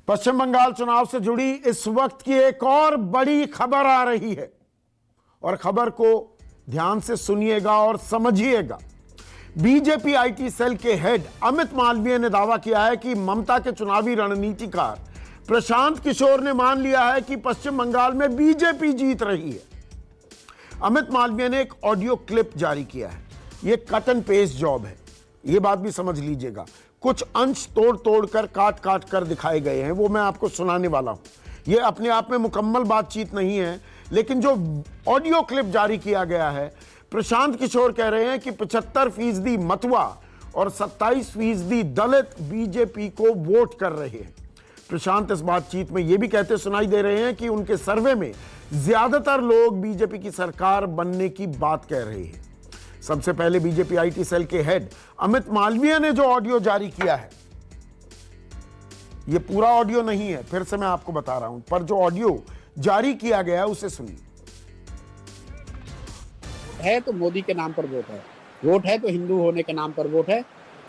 पश्चिम बंगाल चुनाव से जुड़ी इस वक्त की एक और बड़ी खबर आ रही है और खबर को ध्यान से सुनिएगा और समझिएगा। बीजेपी आईटी सेल के हेड अमित मालवीय ने दावा किया है कि ममता के चुनावी रणनीतिकार प्रशांत किशोर ने मान लिया है कि पश्चिम बंगाल में बीजेपी जीत रही है। अमित मालवीय ने एक ऑडियो क्लिप जारी किया है। यह कट एंड पेस्ट जॉब है, यह बात भी समझ लीजिएगा। कुछ अंश तोड़ तोड़ कर काट काट कर दिखाए गए हैं, वो मैं आपको सुनाने वाला हूं। यह अपने आप में मुकम्मल बातचीत नहीं है, लेकिन जो ऑडियो क्लिप जारी किया गया है, प्रशांत किशोर कह रहे हैं कि 75% मतुआ और 27% दलित बीजेपी को वोट कर रहे हैं। प्रशांत इस बातचीत में यह भी कहते सुनाई दे रहे हैं कि उनके सर्वे में ज्यादातर लोग बीजेपी की सरकार बनने की बात कह रहे हैं। सबसे पहले बीजेपी आईटी सेल के हेड अमित मालवीय ने जो ऑडियो जारी किया है, यह पूरा ऑडियो नहीं है, फिर से मैं आपको बता रहा हूं, पर जो ऑडियो जारी किया गया है उसे सुनिए। है तो मोदी के नाम पर वोट है तो हिंदू होने के नाम पर वोट है।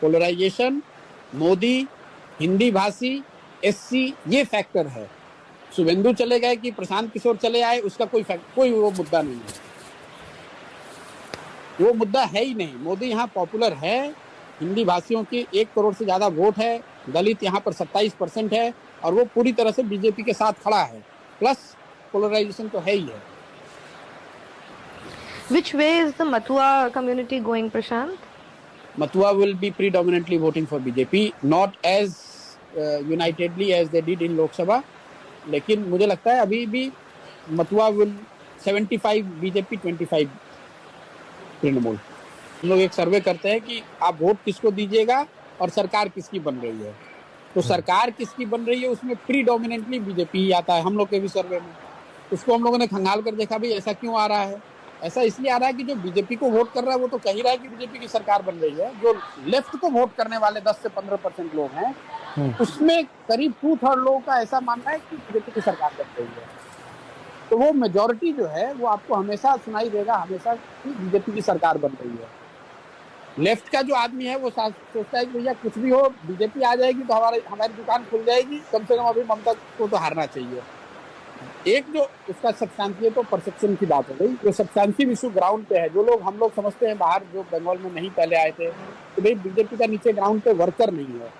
पोलराइजेशन, मोदी, हिंदी भाषी, एससी, ये फैक्टर है। शुभेंदु चले गए कि प्रशांत किशोर चले आए, उसका कोई वो मुद्दा नहीं है, वो मुद्दा है ही नहीं। मोदी यहाँ पॉपुलर है, हिंदी भाषियों की 1 करोड़ से ज्यादा वोट है, दलित यहाँ पर 27% है और वो पूरी तरह से बीजेपी के साथ खड़ा है। प्लस पोलराइजेशन तो है ही है। Which way is the Matua community going, Prashant? Matua will be predominantly voting for BJP, not as unitedly as they did in Lok Sabha. लेकिन मुझे लगता है अभी भी मथुआ विल 75 बीजेपी 25 तृणमूल। हम लोग एक सर्वे करते हैं कि आप वोट किसको दीजिएगा और सरकार किसकी बन रही है। तो सरकार किसकी बन रही है उसमें प्रीडोमिनेंटली बीजेपी ही आता है। हम लोग के भी सर्वे में उसको हम लोगों ने खंगाल कर देखा भी ऐसा क्यों आ रहा है। ऐसा इसलिए आ रहा है कि जो बीजेपी को वोट कर रहा है वो तो कह ही रहा है कि बीजेपी की सरकार बन रही है। जो लेफ्ट को वोट करने वाले 10 से 15% लोग हैं, उसमें करीब 2/3 लोगों का ऐसा मानना है कि बीजेपी की सरकार बन रही है। तो वो मेजॉरिटी जो है वो आपको हमेशा सुनाई देगा, हमेशा कि बीजेपी की सरकार बन रही है। लेफ्ट का जो आदमी है वो सोचता है कि भैया कुछ भी हो, बीजेपी आ जाएगी तो हमारी दुकान खुल जाएगी, कम से कम अभी ममता को तो हारना चाहिए। एक जो उसका सब्सटेंशियल तो परसेप्शन की बात हो गई, जो सब्सटेंशियल इशू ग्राउंड पे है, जो लोग हम लोग समझते हैं बाहर जो बंगाल में नहीं पहले आए थे तो भाई बीजेपी का नीचे ग्राउंड पे वर्कर नहीं है,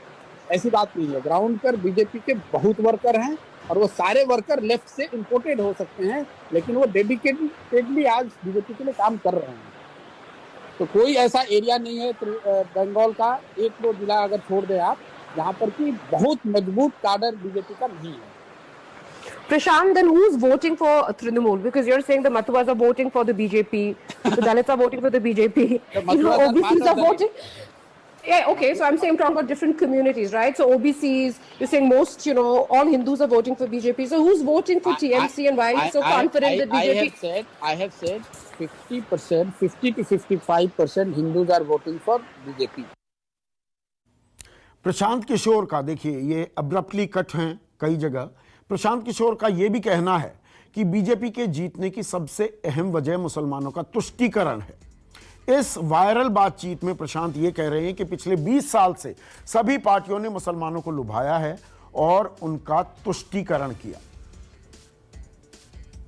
ऐसी बात नहीं है। ग्राउंड पर बीजेपी के बहुत वर्कर हैं और वो सारे वर्कर लेफ्ट से इंपोर्टेड हो सकते हैं, लेकिन वो डेडिकेटेडली आज बीजेपी के लिए काम कर रहे हैं। तो कोई ऐसा एरिया नहीं है बंगाल का, 1-2 जिला अगर छोड़ दे आप, जहाँ पर कि बहुत मजबूत काडर बीजेपी का नहीं है। Prashant, then who's voting for Trinamool? Because you're saying the Mathuas are voting for the BJP, the Dalits are voting for the BJP, OBCs are voting. Yeah, okay, so I'm saying talking about different communities, right? So OBCs, you're saying most, all Hindus are voting for BJP. So who's voting for TMC and why are you so confident that BJP? I have said 50%, 50 to 55% Hindus are voting for BJP. Prashant Kishor का देखिए, ये abruptly cut हैं कई जगह। प्रशांत किशोर का यह भी कहना है कि बीजेपी के जीतने की सबसे अहम वजह मुसलमानों का तुष्टीकरण है। इस वायरल बातचीत में प्रशांत ये कह रहे हैं कि पिछले 20 साल से सभी पार्टियों ने मुसलमानों को लुभाया है और उनका तुष्टीकरण किया।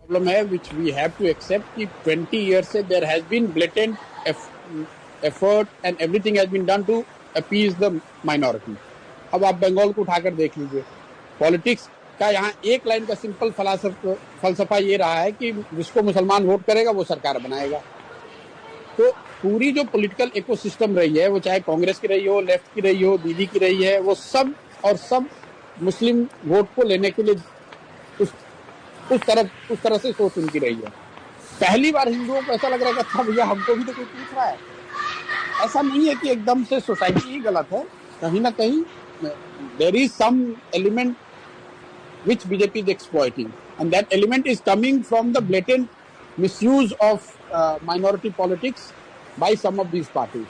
प्रॉब्लम है which we have to accept कि 20 years से there has been blatant effort and everything has been done to appease the minority। अब आप बंगाल को उठाकर देख लीजिए, पॉलिटिक्स का यहाँ एक लाइन का सिंपल फलसफा ये रहा है कि जिसको मुसलमान वोट करेगा वो सरकार बनाएगा। तो पूरी जो पॉलिटिकल इकोसिस्टम रही है, वो चाहे कांग्रेस की रही हो, लेफ्ट की रही हो, दीदी की रही है, वो सब मुस्लिम वोट को लेने के लिए उस तरह से सोच उनकी रही है। पहली बार हिंदुओं को ऐसा लग रहा है कि अच्छा भैया हमको भी तो कोई पूछ रहा है। ऐसा नहीं है कि एकदम से सोसाइटी ही गलत है, कहीं ना कहीं there is some element which BJP is exploiting, and that element is coming from the blatant misuse of minority politics by some of these parties.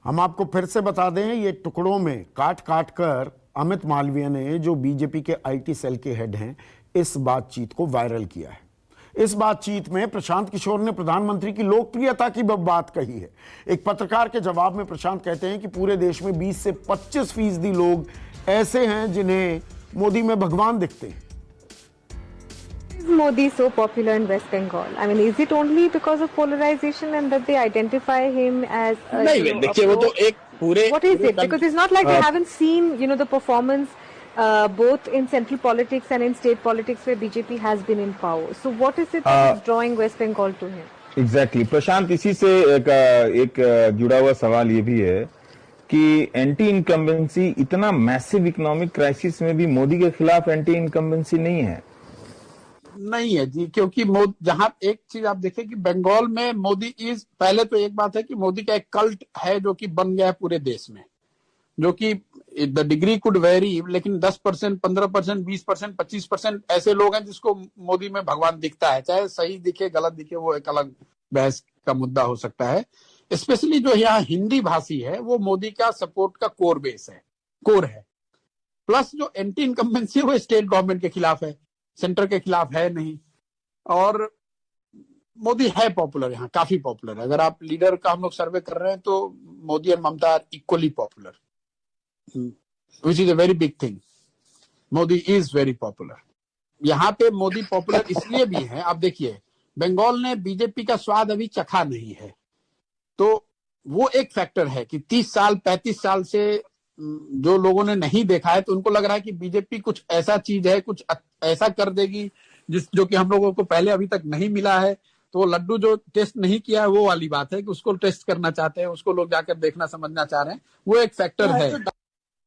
हम आपको फिर से बता दें, ये टुकड़ों में काट काट कर अमित मालवीय ने, जो बीजेपी के आईटी सेल के हेड हैं, इस बातचीत को वायरल किया है। इस बातचीत में प्रशांत किशोर ने प्रधानमंत्री की लोकप्रियता की बात कही है। एक पत्रकार के जवाब में प्रशांत कहते हैं कि पूरे देश में 20 से 25% लोग ऐसे हैं जिन्हें मोदी में भगवान दिखते हैं। Is Modi so popular in West Bengal? I mean, is it only because of polarization and that they identify him as a, नहीं, you know, देखिए a वो pro- तो एक पूरे What is it? Because it's not like we haven't seen, the performance both in central politics and in state politics where BJP has been in power. So what is it that is drawing West Bengal to him? Exactly Prashant, इसी से एक जुड़ा हुआ सवाल ये भी है कि एंटी इनकम्बेंसी, इतना मैसिव इकोनॉमिक क्राइसिस में भी मोदी के खिलाफ एंटी इनकम्बेंसी नहीं है। नहीं है जी, क्योंकि जहां एक चीज आप देखें कि बंगाल में मोदी पहले तो एक बात है कि मोदी का एक कल्ट है जो कि बन गया है पूरे देश में, जो कि द डिग्री कुड वेरी, लेकिन 10%, 15%, 20%, 25% ऐसे लोग हैं जिसको मोदी में भगवान दिखता है। चाहे सही दिखे गलत दिखे वो एक अलग बहस का मुद्दा हो सकता है। स्पेशली जो यहाँ हिंदी भाषी है वो मोदी का सपोर्ट का कोर है। प्लस जो एंटी इनकम्बेंसी है वो स्टेट गवर्नमेंट के खिलाफ है, सेंटर के खिलाफ है नहीं। और मोदी है पॉपुलर, यहाँ काफी पॉपुलर है। अगर आप लीडर का हम लोग सर्वे कर रहे हैं तो मोदी और Mamata are equally popular, which is a very big thing. Modi is very popular. यहाँ पे मोदी पॉपुलर इसलिए भी है, आप देखिए बंगाल ने बीजेपी का स्वाद अभी चखा नहीं है, तो वो एक फैक्टर है कि 30 साल 35 साल से जो लोगों ने नहीं देखा है, तो उनको लग रहा है कि बीजेपी कुछ ऐसा चीज है, कुछ ऐसा कर देगी जो कि हम लोगों को पहले अभी तक नहीं मिला है। तो लड्डू जो टेस्ट नहीं किया है वो वाली बात है कि उसको टेस्ट करना चाहते हैं, उसको लोग जाकर देखना समझना चाह रहे हैं, वो एक फैक्टर है।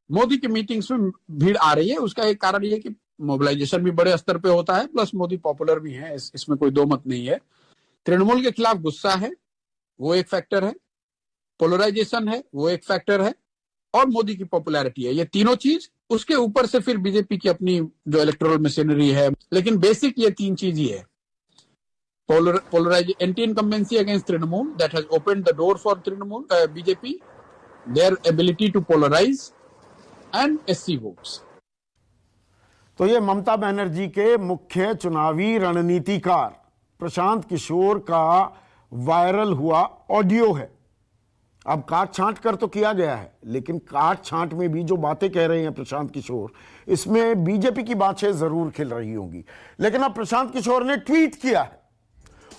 मोदी की मीटिंग्स में भीड़ आ रही है, उसका एक कारण ये है कि मोबिलाइजेशन भी बड़े स्तर पे होता है, प्लस मोदी पॉपुलर भी है, इसमें कोई दो मत नहीं है। तृणमूल के खिलाफ गुस्सा है, वो एक फैक्टर है। पोलराइजेशन है, वो एक फैक्टर है। और मोदी की पॉपुलैरिटी है, ये तीनों चीज। उसके ऊपर से फिर बीजेपी की अपनी जो इलेक्टोरल मशीनरी है, लेकिन बेसिक ये तीन चीज ही है। Polarize anti incumbency against Trinamool, that has opened the door for Trinamool BJP, their ability to polarize and SC votes. तो ये ममता बनर्जी के मुख्य चुनावी रणनीतिकार प्रशांत किशोर का वायरल हुआ ऑडियो है। अब काट छांट कर तो किया गया है, लेकिन काट छांट में भी जो बातें कह रहे हैं प्रशांत किशोर, इसमें बीजेपी की बातें जरूर खिल रही होंगी। लेकिन अब प्रशांत किशोर ने ट्वीट किया है,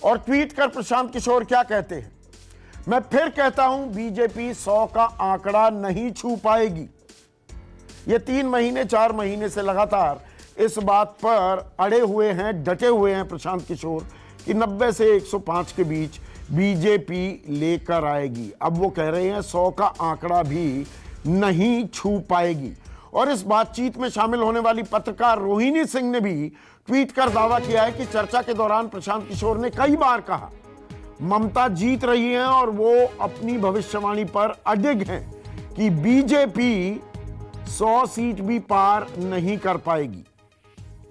और ट्वीट कर प्रशांत किशोर क्या कहते हैं, मैं फिर कहता हूं बीजेपी 100 का आंकड़ा नहीं छू पाएगी। ये 3 महीने 4 महीने से लगातार इस बात पर अड़े हुए हैं, डटे हुए हैं प्रशांत किशोर कि 90 से 105 के बीच बीजेपी लेकर आएगी। अब वो कह रहे हैं 100 का आंकड़ा भी नहीं छू पाएगी। और इस बातचीत में शामिल होने वाली पत्रकार रोहिणी सिंह ने भी ट्वीट कर दावा किया है कि चर्चा के दौरान प्रशांत किशोर ने कई बार कहा ममता जीत रही हैं और वो अपनी भविष्यवाणी पर अडिग हैं कि बीजेपी 100 सीट भी पार नहीं कर पाएगी।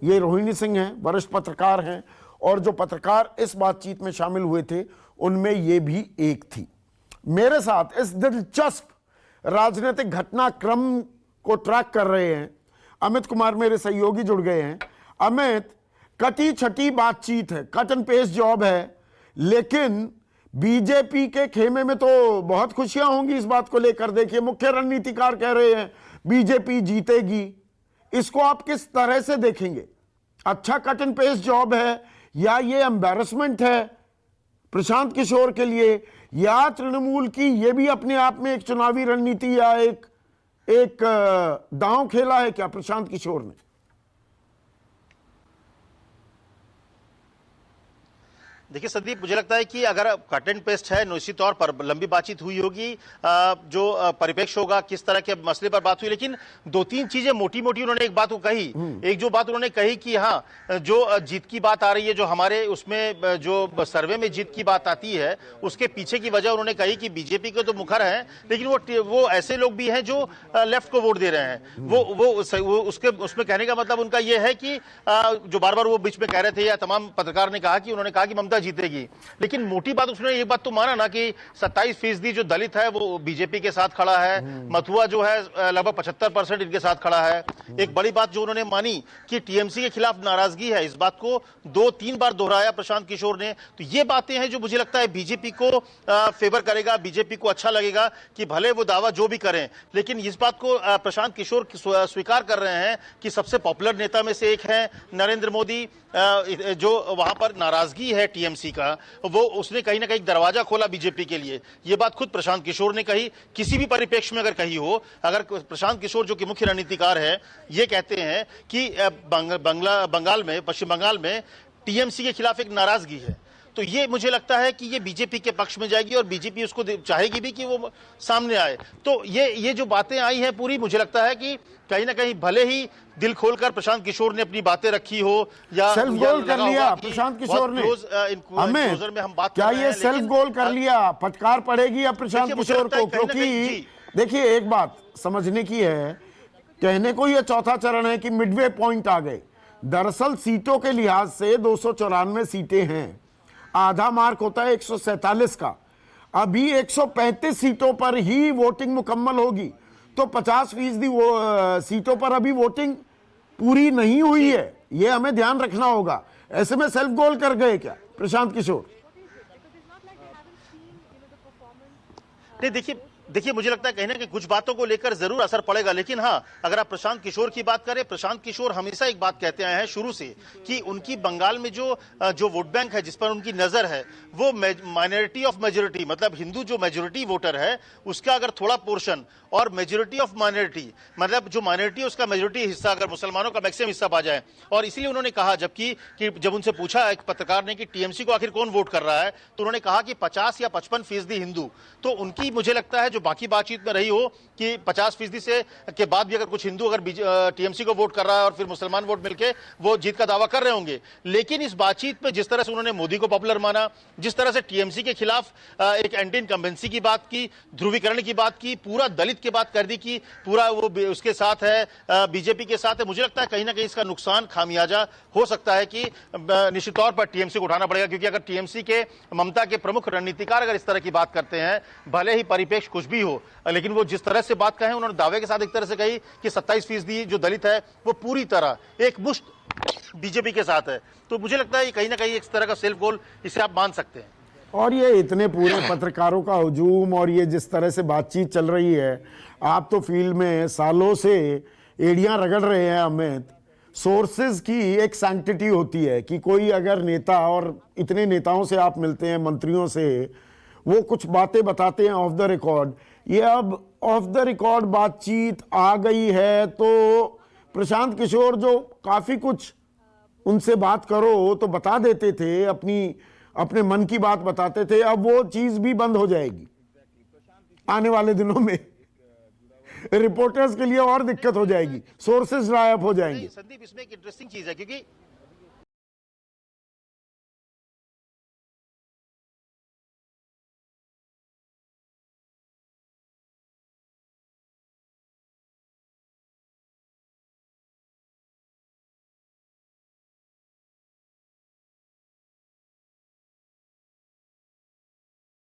ये रोहिणी सिंह हैं, वरिष्ठ पत्रकार हैं, और जो पत्रकार इस बातचीत में शामिल हुए थे उनमें ये भी एक थी। मेरे साथ इस दिलचस्प राजनीतिक घटनाक्रम को ट्रैक कर रहे हैं अमित कुमार, मेरे सहयोगी जुड़ गए हैं। अमित, कटी छटी बातचीत है, कट एंड पेस्ट जॉब है, लेकिन बीजेपी के खेमे में तो बहुत खुशियां होंगी इस बात को लेकर। देखिए मुख्य रणनीतिकार कह रहे हैं बीजेपी जीतेगी, इसको आप किस तरह से देखेंगे? अच्छा कट एंड पेस्ट जॉब है या ये एम्बैरसमेंट है प्रशांत किशोर के लिए, या तृणमूल की ये भी अपने आप में एक चुनावी रणनीति या एक दांव खेला है क्या प्रशांत किशोर ने? देखिए संदीप, मुझे लगता है कि अगर कट एंड पेस्ट है, निश्चित तौर पर लंबी बातचीत हुई होगी, जो परिप्रेक्ष्य होगा किस तरह के मसले पर बात हुई, लेकिन 2-3 चीजें मोटी मोटी उन्होंने एक बात को कही। एक जो बात उन्होंने कही कि हाँ, जो जीत की बात आ रही है, जो हमारे उसमें जो सर्वे में जीत की बात आती है, उसके पीछे की वजह उन्होंने कही कि बीजेपी के तो मुखर हैं, लेकिन वो ऐसे लोग भी हैं जो लेफ्ट को वोट दे रहे हैं। वो उसमें कहने का मतलब उनका यह है कि जो बार बार वो बीच में कह रहे थे, या तमाम पत्रकार ने कहा कि उन्होंने कहा कि ममता जीतेगी। लेकिन मोटी बात उसने एक बात तो माना ना कि 27% जो दलित है वो बीजेपी के साथ खड़ा है, मथुआ जो है लगभग 75% इनके साथ खड़ा है। एक बड़ी बात जो उन्होंने मानी कि टीएमसी के खिलाफ नाराजगी है, इस बात को 2-3 बार दोहराया प्रशांत किशोर ने। तो ये बातें हैं जो मुझे लगता है बीजेपी को फेवर करेगा, बीजेपी को अच्छा लगेगा कि भले वो दावा जो भी करें, लेकिन इस बात को प्रशांत किशोर स्वीकार कर रहे हैं कि सबसे पॉपुलर नेता में से एक है नरेंद्र मोदी। जो वहां पर नाराजगी है टीएमसी का, वो उसने कहीं ना कहीं दरवाजा खोला बीजेपी के लिए। ये बात खुद प्रशांत किशोर ने कही, किसी भी परिप्रेक्ष्य में अगर कही हो। अगर प्रशांत किशोर जो कि मुख्य रणनीतिकार है, ये कहते हैं कि बंगाल में, पश्चिम बंगाल में टीएमसी के खिलाफ एक नाराजगी है, तो ये मुझे लगता है कि ये बीजेपी के पक्ष में जाएगी और बीजेपी उसको चाहेगी भी कि वो सामने आए। तो ये जो बातें आई हैं पूरी, मुझे लगता है कि कहीं ना कहीं भले ही दिल खोलकर प्रशांत किशोर ने अपनी बातें रखी हो या सेल्फ गोल कर लिया प्रशांत किशोर ने, हमें में हम बात क्या ये सेल्फ गोल कर लिया, फटकार पड़ेगी अब प्रशांत देखिए, मुझे किशोर लगता है को? कहीं ना कहीं क्योंकि देखिए एक बात समझने की है, कहने को ये चौथा चरण है कि मिडवे पॉइंट आ गए। दरअसल सीटों के लिहाज से 294 सीटें हैं, आधा मार्क होता है 147 का। अभी 135 सीटों पर ही वोटिंग मुकम्मल होगी, तो 50% सीटों पर अभी वोटिंग पूरी नहीं हुई है, यह हमें ध्यान रखना होगा। ऐसे में सेल्फ गोल कर गए क्या प्रशांत किशोर? नहीं, देखिए मुझे लगता है कहीं ना कहीं कुछ बातों को लेकर जरूर असर पड़ेगा, लेकिन हाँ, अगर आप प्रशांत किशोर की बात करें, प्रशांत किशोर हमेशा एक बात कहते आए हैं शुरू से कि उनकी बंगाल में जो वोट बैंक है जिस पर उनकी नजर है, वो माइनॉरिटी ऑफ मेजोरिटी, मतलब हिंदू जो मेजोरिटी वोटर है उसका अगर थोड़ा पोर्शन और मेजोरिटी ऑफ माइनॉरिटी, मतलब जो माइनॉरिटी है उसका मेजोरिटी हिस्सा, अगर मुसलमानों का मैक्सिमम हिस्सा पा जाए। और इसीलिए उन्होंने कहा, जबकि कि जब उनसे पूछा एक पत्रकार ने कि टीएमसी को आखिर कौन वोट कर रहा है, तो उन्होंने कहा कि 50 या 55% हिंदू। तो उनकी मुझे लगता है जो बाकी बातचीत में रही हो कि 50% से के बाद भी अगर कुछ हिंदू अगर टीएमसी को वोट कर रहा है और फिर मुसलमान वोट मिलके वो जीत का दावा कर रहे होंगे। लेकिन इस बातचीत में जिस तरह से उन्होंने मोदी को पॉपुलर माना, जिस तरह से टीएमसी के खिलाफ एक एंटी इनकम्बेंसी की बात की, ध्रुवीकरण की बात की, पूरा दलित की बात कर दी कि पूरा वो उसके साथ है, बीजेपी के साथ है, मुझे लगता है कहीं ना कहीं इसका नुकसान, खामियाजा हो सकता है कि निश्चित तौर पर टीएमसी को उठाना पड़ेगा। क्योंकि अगर टीएमसी के ममता के प्रमुख रणनीतिकार अगर इस तरह की बात करते हैं, भले ही परिप्रेक्ष्य कुछ भी हो, लेकिन वो जिस तरह से बात कहें, उन्होंने दावे के साथ एक तरह से कही कि 27% जो दलित है वो पूरी तरह एक मुश्त बीजेपी के साथ है। तो मुझे लगता है कहीं ना कहीं इस तरह का सेल्फ गोल इसे आप मान सकते हैं। और ये इतने पूरे पत्रकारों का हुजूम और ये जिस तरह से बातचीत चल रही है, आप तो फील्ड में सालों से एड़ियां रगड़ रहे हैं अमित। सोर्सेज की एक सैंक्टिटी होती है कि कोई अगर नेता, और इतने नेताओं से आप मिलते हैं, मंत्रियों से, वो कुछ बातें बताते हैं ऑफ द रिकॉर्ड। ये अब ऑफ द रिकॉर्ड बातचीत आ गई है, तो प्रशांत किशोर जो काफी कुछ उनसे बात करो तो बता देते थे, अपने मन की बात बताते थे, अब वो चीज भी बंद हो जाएगी आने वाले दिनों में। रिपोर्टर्स के लिए और दिक्कत हो जाएगी, सोर्सेज गायब हो जाएंगे। संदीप, इसमें एक इंटरेस्टिंग चीज है, क्योंकि